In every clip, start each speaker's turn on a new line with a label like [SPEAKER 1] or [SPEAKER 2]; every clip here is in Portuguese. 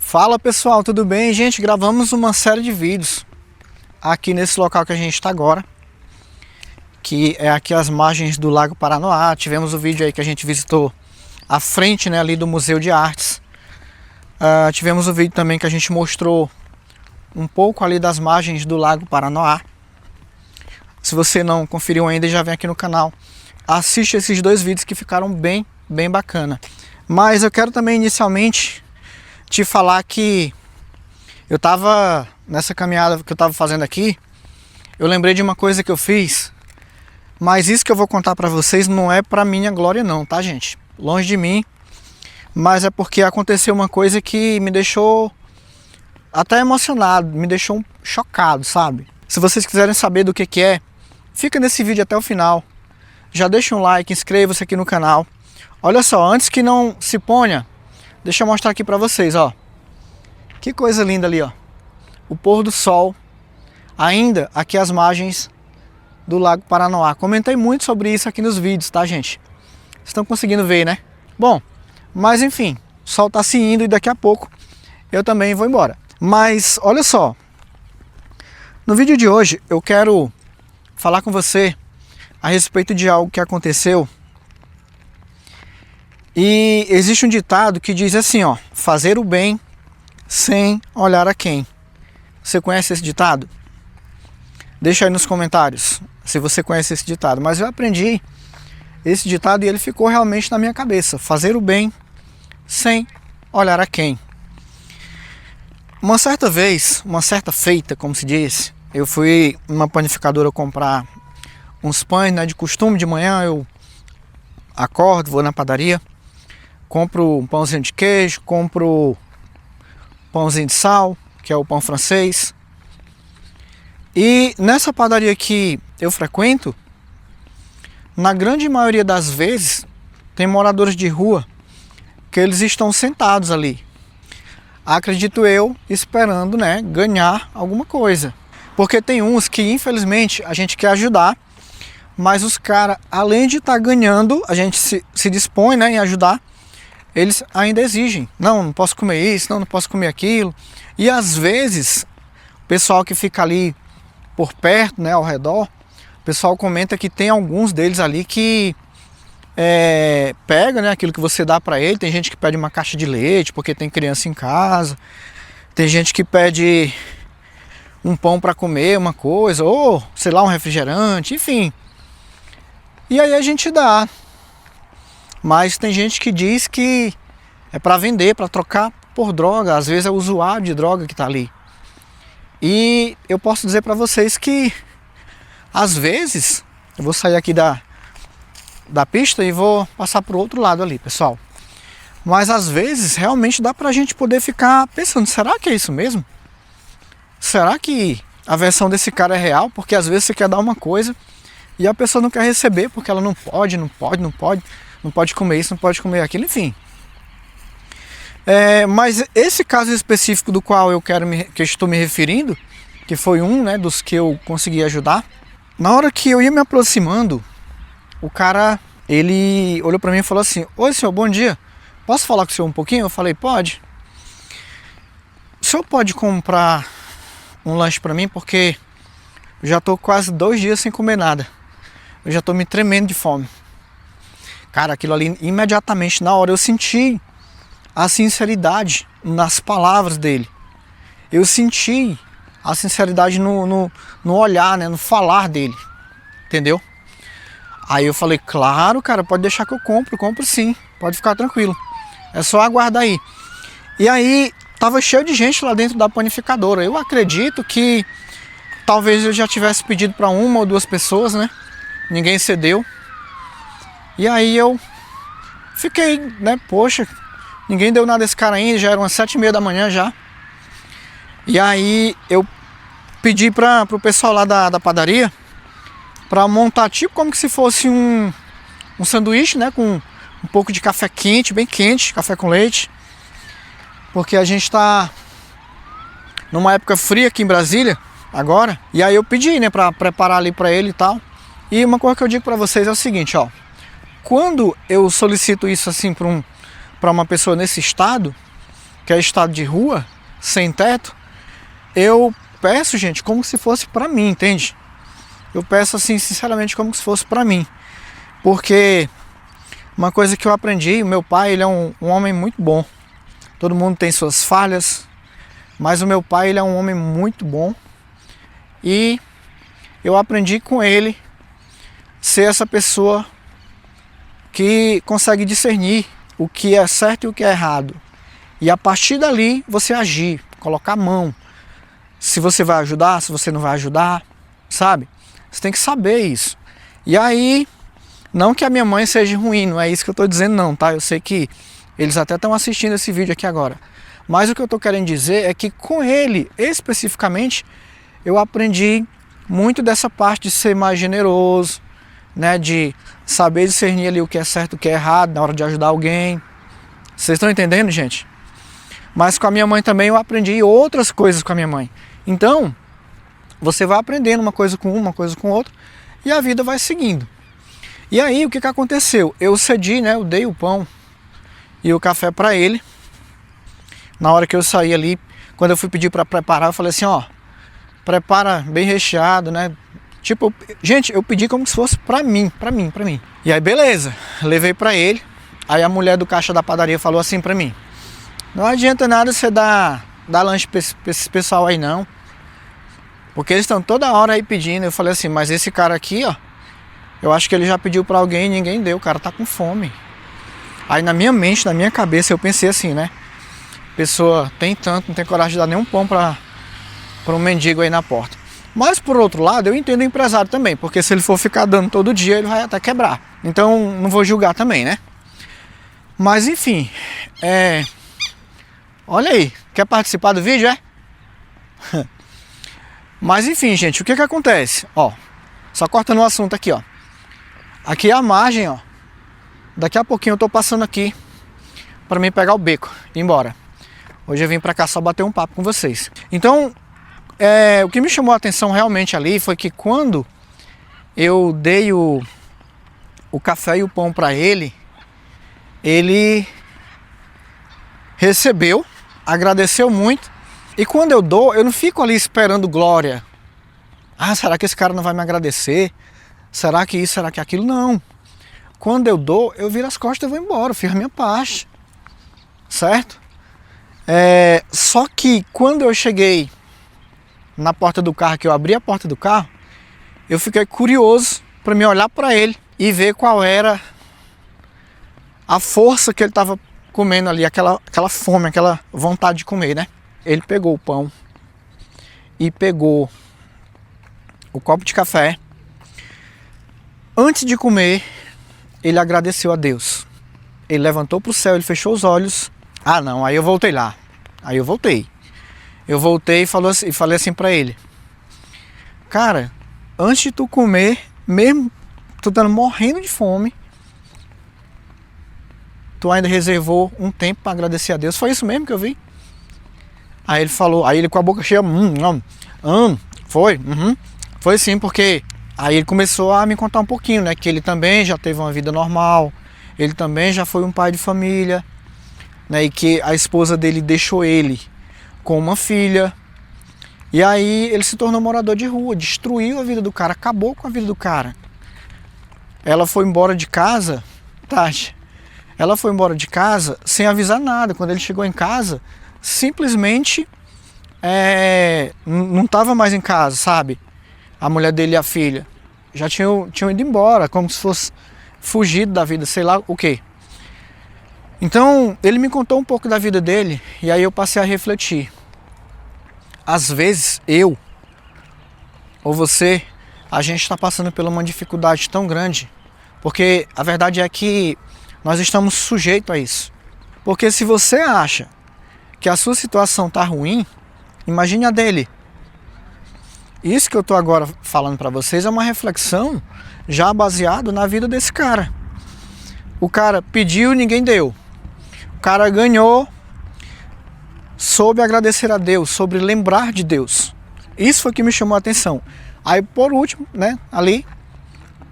[SPEAKER 1] Fala pessoal, tudo bem? Gente, gravamos uma série de vídeos aqui nesse local que a gente está agora, que é aqui às margens do Lago Paranoá. Tivemos o vídeo aí que a gente visitou a frente, né, ali do Museu de Artes. Tivemos o vídeo também que a gente mostrou um pouco ali das margens do Lago Paranoá. Se você não conferiu ainda, já vem aqui no canal, assiste esses dois vídeos que ficaram bem bacana. Mas eu quero também inicialmente te falar que eu tava nessa caminhada que eu tava fazendo aqui, eu lembrei de uma coisa que eu fiz, mas isso que eu vou contar para vocês não é para minha glória não, tá, gente? Longe de mim, mas é porque aconteceu uma coisa que me deixou até emocionado, me deixou chocado, sabe? Se vocês quiserem saber do que é, fica nesse vídeo até o final. Já deixa um like, inscreva-se aqui no canal. Olha só, antes que não se ponha, deixa eu mostrar aqui pra vocês, ó. Que coisa linda ali, ó. O pôr do sol, ainda aqui às margens do Lago Paranoá. Comentei muito sobre isso aqui nos vídeos, tá, gente? Vocês estão conseguindo ver, né? Bom, mas enfim, o sol tá se indo e daqui a pouco eu também vou embora. Mas, olha só. No vídeo de hoje eu quero falar com você a respeito de algo que aconteceu. E existe um ditado que diz assim, ó: fazer o bem sem olhar a quem. Você conhece esse ditado? Deixa aí nos comentários se você conhece esse ditado. Mas eu aprendi esse ditado e ele ficou realmente na minha cabeça. Fazer o bem sem olhar a quem. Uma certa vez, uma certa feita, como se diz, eu fui numa panificadora comprar uns pães, né? De costume, de manhã eu acordo, vou na padaria, compro um pãozinho de queijo, compro pãozinho de sal, que é o pão francês. E nessa padaria que eu frequento, na grande maioria das vezes, tem moradores de rua que eles estão sentados ali. Acredito eu, esperando, né, ganhar alguma coisa. Porque tem uns que, infelizmente, a gente quer ajudar, mas os caras, além de estar ganhando, a gente se dispõe, né, em ajudar, eles ainda exigem. Não posso comer isso, não posso comer aquilo. E às vezes, o pessoal que fica ali por perto, né, ao redor, o pessoal comenta que tem alguns deles ali que pega, né, aquilo que você dá para ele. Tem gente que pede uma caixa de leite porque tem criança em casa. Tem gente que pede um pão para comer, uma coisa, ou sei lá, um refrigerante, enfim. E aí a gente dá. Mas tem gente que diz que é para vender, para trocar por droga. Às vezes é o usuário de droga que está ali. E eu posso dizer para vocês que às vezes eu vou sair aqui da pista e vou passar para o outro lado ali, pessoal. Mas às vezes realmente dá para a gente poder ficar pensando: será que é isso mesmo? Será que a versão desse cara é real? Porque às vezes você quer dar uma coisa e a pessoa não quer receber porque ela não pode comer isso, não pode comer aquilo, enfim. Mas esse caso específico do qual que eu estou me referindo, que foi um, né, dos que eu consegui ajudar, na hora que eu ia me aproximando, o cara, ele olhou para mim e falou assim: oi senhor, bom dia, posso falar com o senhor um pouquinho? Eu falei: pode. O senhor pode comprar um lanche para mim, porque eu já estou quase 2 dias sem comer nada. Eu já estou me tremendo de fome. Cara, aquilo ali, imediatamente, na hora, eu senti a sinceridade nas palavras dele. Eu senti a sinceridade no olhar, né, no falar dele. Entendeu? Aí eu falei: claro, cara, pode deixar que eu compro sim. Pode ficar tranquilo. É só aguardar aí. E aí, tava cheio de gente lá dentro da panificadora. Eu acredito que talvez eu já tivesse pedido para 1 ou 2 pessoas, né? Ninguém cedeu. E aí eu fiquei, né, poxa, ninguém deu nada a esse cara ainda, já eram umas 7h30 da manhã já. E aí eu pedi pro pessoal lá da padaria para montar tipo como que se fosse um sanduíche, né, com um pouco de café quente, bem quente, café com leite. Porque a gente tá numa época fria aqui em Brasília agora. E aí eu pedi, né, para preparar ali para ele e tal. E uma coisa que eu digo para vocês é o seguinte, ó: quando eu solicito isso assim para uma pessoa nesse estado, que é estado de rua, sem teto, eu peço, gente, como se fosse para mim, entende? Eu peço assim, sinceramente, como se fosse para mim. Porque uma coisa que eu aprendi, o meu pai, ele é um homem muito bom. Todo mundo tem suas falhas, mas o meu pai, ele é um homem muito bom. E eu aprendi com ele ser essa pessoa que consegue discernir o que é certo e o que é errado. E a partir dali você agir, colocar a mão. Se você vai ajudar, se você não vai ajudar, sabe? Você tem que saber isso. E aí, não que a minha mãe seja ruim, não é isso que eu estou dizendo não, tá? Eu sei que eles até estão assistindo esse vídeo aqui agora. Mas o que eu estou querendo dizer é que com ele, especificamente, eu aprendi muito dessa parte de ser mais generoso, né? De saber discernir ali o que é certo e o que é errado na hora de ajudar alguém. Vocês estão entendendo, gente? Mas com a minha mãe também eu aprendi outras coisas com a minha mãe. Então, você vai aprendendo uma coisa com uma coisa com outra e a vida vai seguindo. E aí, o que aconteceu? Eu cedi, né? Eu dei o pão e o café para ele. Na hora que eu saí ali, quando eu fui pedir para preparar, eu falei assim, ó, prepara bem recheado, né? Tipo, gente, eu pedi como se fosse para mim. E aí, beleza, levei para ele. Aí a mulher do caixa da padaria falou assim para mim: não adianta nada você dar lanche pra esse pessoal aí não, porque eles estão toda hora aí pedindo. Eu falei assim, mas esse cara aqui, ó, eu acho que ele já pediu pra alguém e ninguém deu, o cara tá com fome. Aí na minha mente, na minha cabeça, eu pensei assim, né? Pessoa tem tanto, não tem coragem de dar nenhum pão pra um mendigo aí na porta. Mas por outro lado, eu entendo o empresário também, porque se ele for ficar dando todo dia, ele vai até quebrar. Então não vou julgar também, né? Mas enfim, olha aí, quer participar do vídeo, é? Mas enfim, gente, o que acontece? Ó, só cortando o assunto aqui, ó. Aqui é a margem, ó. Daqui a pouquinho eu tô passando aqui para mim pegar o beco e ir embora. Hoje eu vim para cá só bater um papo com vocês. Então, o que me chamou a atenção realmente ali foi que quando eu dei o café e o pão para ele recebeu, agradeceu muito. E quando eu dou, eu não fico ali esperando glória. Ah, será que esse cara não vai me agradecer? Será que isso, será que aquilo? Não. Quando eu dou, eu viro as costas e vou embora, eu fiz a minha parte. Certo? Só que quando eu cheguei na porta do carro, que eu abri a porta do carro, eu fiquei curioso para me olhar para ele e ver qual era a força que ele estava comendo ali, aquela fome, aquela vontade de comer, né? Ele pegou o pão e pegou o copo de café. Antes de comer, ele agradeceu a Deus. Ele levantou para o céu, ele fechou os olhos. Ah não, aí eu voltei lá. Aí eu voltei. Eu voltei e falei assim para ele: cara, antes de tu comer, mesmo tu estando morrendo de fome, tu ainda reservou um tempo para agradecer a Deus. Foi isso mesmo que eu vi? Aí ele falou, aí ele com a boca cheia, foi sim, porque aí ele começou a me contar um pouquinho, né, que ele também já teve uma vida normal, ele também já foi um pai de família, né, e que a esposa dele deixou ele com uma filha, e aí ele se tornou morador de rua, destruiu a vida do cara, acabou com a vida do cara. Ela foi embora de casa, Tati, ela foi embora de casa sem avisar nada. Quando ele chegou em casa, simplesmente não estava mais em casa, sabe? A mulher dele e a filha já tinham ido embora, como se fosse fugido da vida, sei lá o quê. Então ele me contou um pouco da vida dele e aí eu passei a refletir. Às vezes eu ou você, a gente está passando por uma dificuldade tão grande, porque a verdade é que nós estamos sujeitos a isso. Porque se você acha que a sua situação está ruim, imagine a dele. Isso que eu estou agora falando para vocês é uma reflexão já baseado na vida desse cara. O cara pediu, ninguém deu. O cara ganhou, soube agradecer a Deus, sobre lembrar de Deus. Isso foi o que me chamou a atenção. Aí por último, né, ali,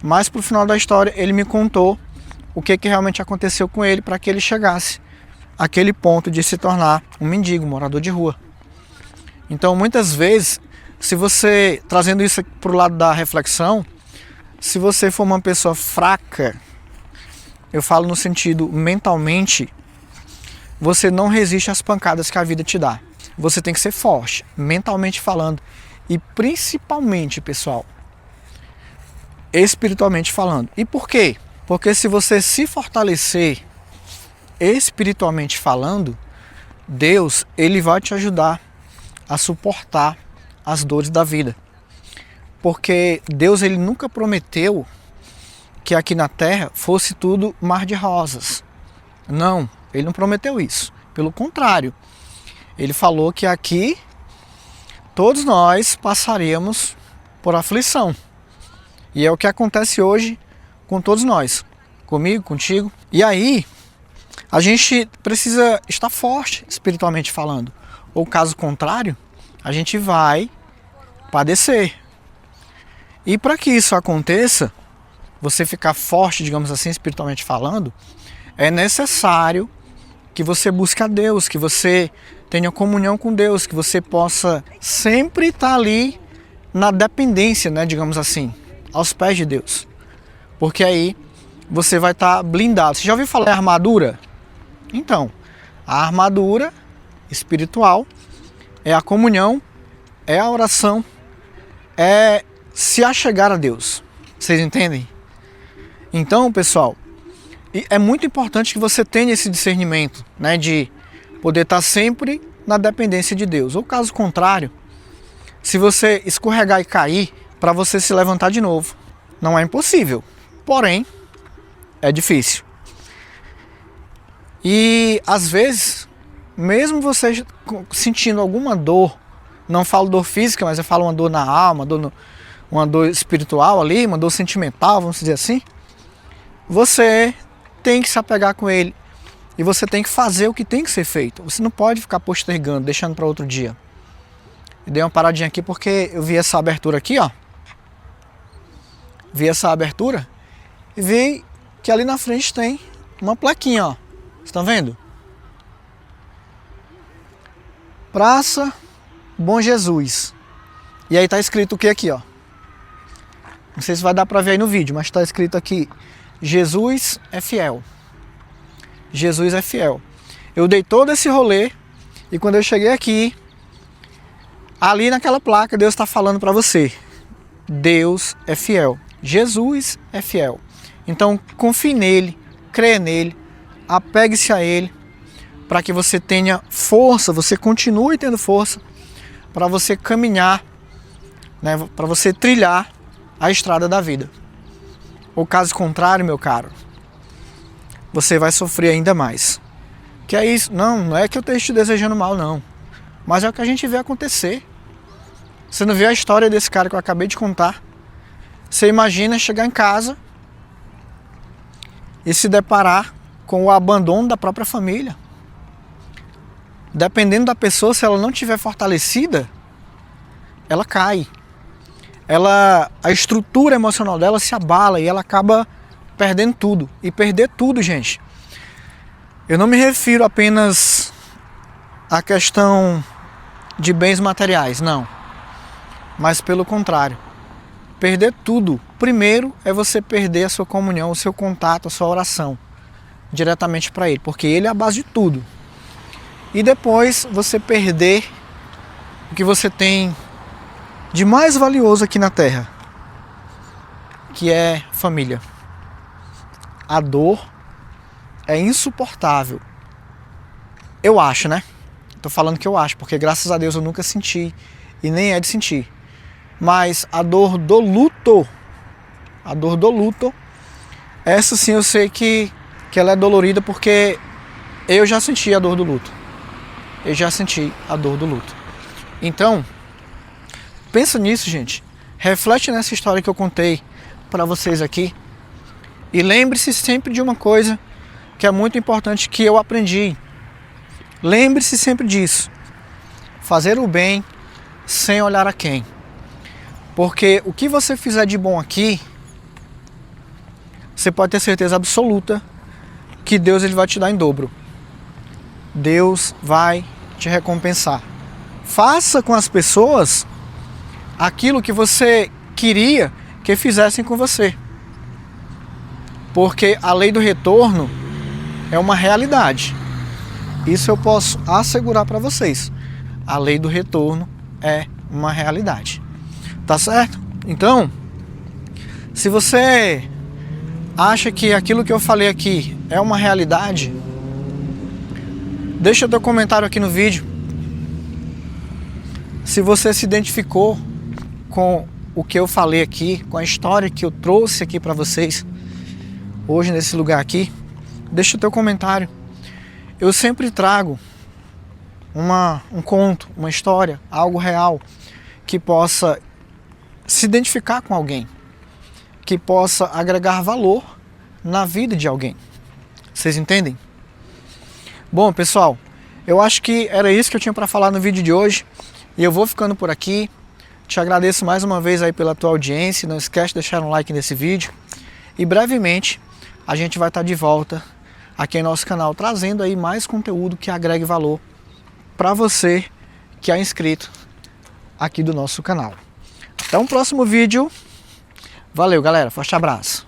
[SPEAKER 1] mais pro final da história, ele me contou o que realmente aconteceu com ele para que ele chegasse aquele ponto de se tornar um mendigo, um morador de rua. Então, muitas vezes, se você, trazendo isso para o lado da reflexão, se você for uma pessoa fraca, eu falo no sentido mentalmente, você não resiste às pancadas que a vida te dá. Você tem que ser forte, mentalmente falando, e principalmente, pessoal, espiritualmente falando. E por quê? Porque se você se fortalecer espiritualmente falando, Deus, ele vai te ajudar a suportar as dores da vida. Porque Deus, ele nunca prometeu que aqui na terra fosse tudo mar de rosas. Não, ele não prometeu isso. Pelo contrário, ele falou que aqui todos nós passaríamos por aflição. E é o que acontece hoje com todos nós. Comigo, contigo. E aí, a gente precisa estar forte espiritualmente falando. Ou caso contrário, a gente vai padecer. E para que isso aconteça, você ficar forte, digamos assim, espiritualmente falando, é necessário que você busque a Deus, que você tenha comunhão com Deus, que você possa sempre estar ali na dependência, né, digamos assim, aos pés de Deus. Porque aí você vai estar blindado. Você já ouviu falar em armadura? Então, a armadura espiritual é a comunhão, é a oração, é se achegar a Deus. Vocês entendem? Então, pessoal, é muito importante que você tenha esse discernimento, né, de poder estar sempre na dependência de Deus. Ou caso contrário, se você escorregar e cair, para você se levantar de novo, não é impossível, porém, é difícil. E às vezes, mesmo você sentindo alguma dor, não falo dor física, mas eu falo uma dor na alma, uma dor espiritual ali, uma dor sentimental, vamos dizer assim, você tem que se apegar com ele e você tem que fazer o que tem que ser feito. Você não pode ficar postergando, deixando para outro dia. Eu dei uma paradinha aqui porque eu vi essa abertura aqui, ó. Vi essa abertura e vi que ali na frente tem uma plaquinha, ó. Estão vendo? Praça Bom Jesus. E aí tá escrito o que aqui, ó? Não sei se vai dar para ver aí no vídeo, mas tá escrito aqui: Jesus é fiel. Jesus é fiel. Eu dei todo esse rolê e quando eu cheguei aqui, ali naquela placa, Deus está falando para você: Deus é fiel. Jesus é fiel. Então confie nele, creia nele, apegue-se a ele, para que você tenha força, você continue tendo força, para você caminhar, né, para você trilhar a estrada da vida. Ou caso contrário, meu caro, você vai sofrer ainda mais. Que é isso? Não é que eu esteja te desejando mal, não. Mas é o que a gente vê acontecer. Você não viu a história desse cara que eu acabei de contar? Você imagina chegar em casa e se deparar com o abandono da própria família. Dependendo da pessoa, se ela não estiver fortalecida, ela cai. A estrutura emocional dela se abala e ela acaba perdendo tudo. E perder tudo, gente, eu não me refiro apenas à questão de bens materiais, não. Mas pelo contrário, perder tudo. Primeiro é você perder a sua comunhão, o seu contato, a sua oração diretamente para Ele, porque Ele é a base de tudo. E depois você perder o que você tem de mais valioso aqui na Terra, que é família. A dor é insuportável. Eu acho, né? Tô falando que eu acho, porque graças a Deus eu nunca senti e nem é de sentir. Mas a dor do luto, essa sim eu sei que ela é dolorida, porque eu já senti a dor do luto. Então, pensa nisso, gente. Reflete nessa história que eu contei para vocês aqui. E lembre-se sempre de uma coisa que é muito importante, que eu aprendi. Lembre-se sempre disso. Fazer o bem sem olhar a quem. Porque o que você fizer de bom aqui, você pode ter certeza absoluta que Deus, ele vai te dar em dobro. Deus vai te recompensar. Faça com as pessoas aquilo que você queria que fizessem com você. Porque a lei do retorno é uma realidade. Isso eu posso assegurar para vocês. A lei do retorno é uma realidade. Tá certo? Então, se você acha que aquilo que eu falei aqui é uma realidade, deixa o teu comentário aqui no vídeo. Se você se identificou com o que eu falei aqui, com a história que eu trouxe aqui para vocês hoje nesse lugar aqui, deixa o teu comentário. Eu sempre trago um conto, uma história, algo real que possa se identificar com alguém, que possa agregar valor na vida de alguém. Vocês entendem? Bom, pessoal, eu acho que era isso que eu tinha para falar no vídeo de hoje. E eu vou ficando por aqui. Te agradeço mais uma vez aí pela tua audiência. Não esquece de deixar um like nesse vídeo. E brevemente a gente vai estar de volta aqui em nosso canal, trazendo aí mais conteúdo que agregue valor para você que é inscrito aqui do nosso canal. Até um próximo vídeo. Valeu, galera. Forte abraço.